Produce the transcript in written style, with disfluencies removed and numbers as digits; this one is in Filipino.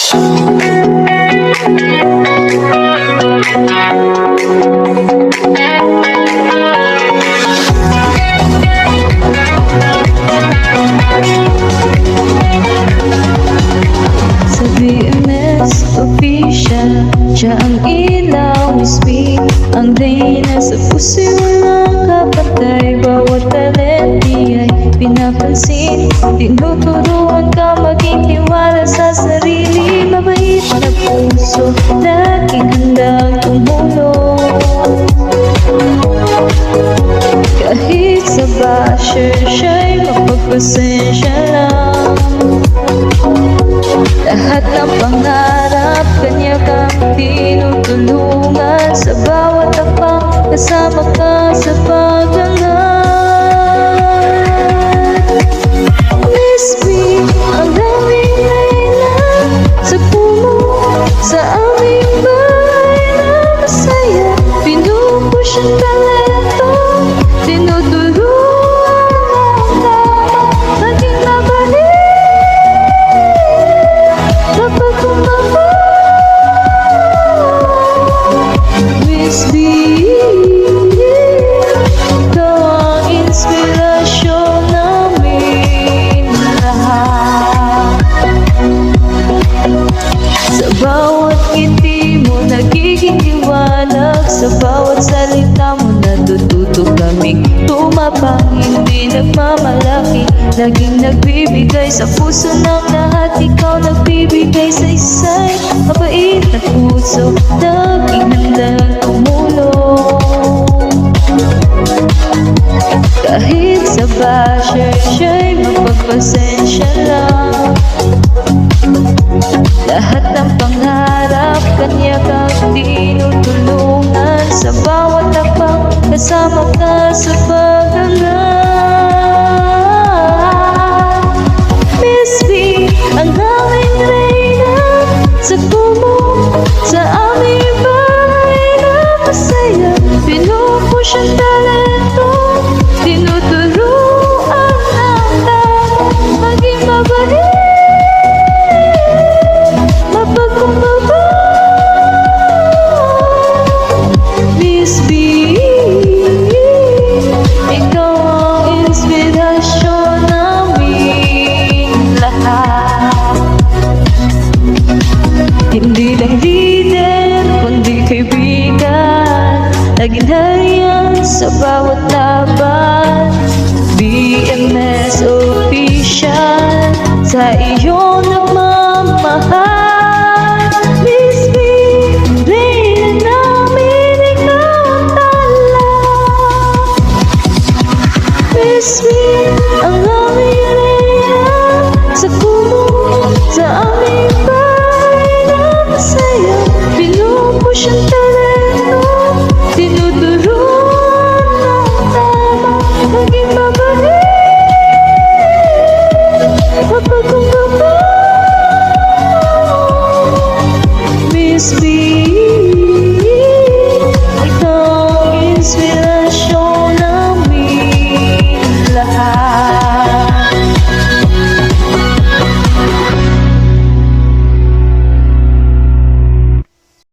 Sa BMS official, siya ang ilaw, Miss B, ang reyna sa puso ng kapatay. Bawat talenti ay pinapansin, tinuturuan ka maging tiwala sa sarili. Mabait na puso, laging handang tumulong. Kahit sa basher, siya'y mapagpasensya lang. Lahat ng pangarap, kanya kang tinutulungan. Sa bawat takpak, kasama ka sa pag-angat. Miss B, ang daming reyna sa puno, sa aming bahay na masaya. Pinupush ang talento, tinutulungan ang tama, maging mabalik kapag kumaba. Miss B, ikaw ang inspirasyon namin lahat. Sa bawat ngiti mo nagiging liwanag, sa bawat salita mo natututo kaming tumapang, hindi nagmamalaki, laging nagbibigay sa puso ng lahat. Ikaw nagbibigay sa isa'y mabait na puso, laging handang tumulong. Kahit sa basher, siya'y mapagpasensya lang. Lahat ng pangarap, kanya kang tinutulungan. Sa bawat takpak, kasama ka sa pag-angat. Miss B, ang aming reyna sa puno, sa aming bahay na masaya. Pinupush ang talento, tinutuluan ang tama, maging mabalik mapagkumbaba. Miss B, ikaw ang inspirasyon namin lahat. Hindi lang leader, kundi kaibigan, laging hariyan sa bawat laban. BMS official, sa iyo nagmamahal. Miss B, reyna namin, ikaw ang tala. Miss B, ang aming reyna sa puno, sa aming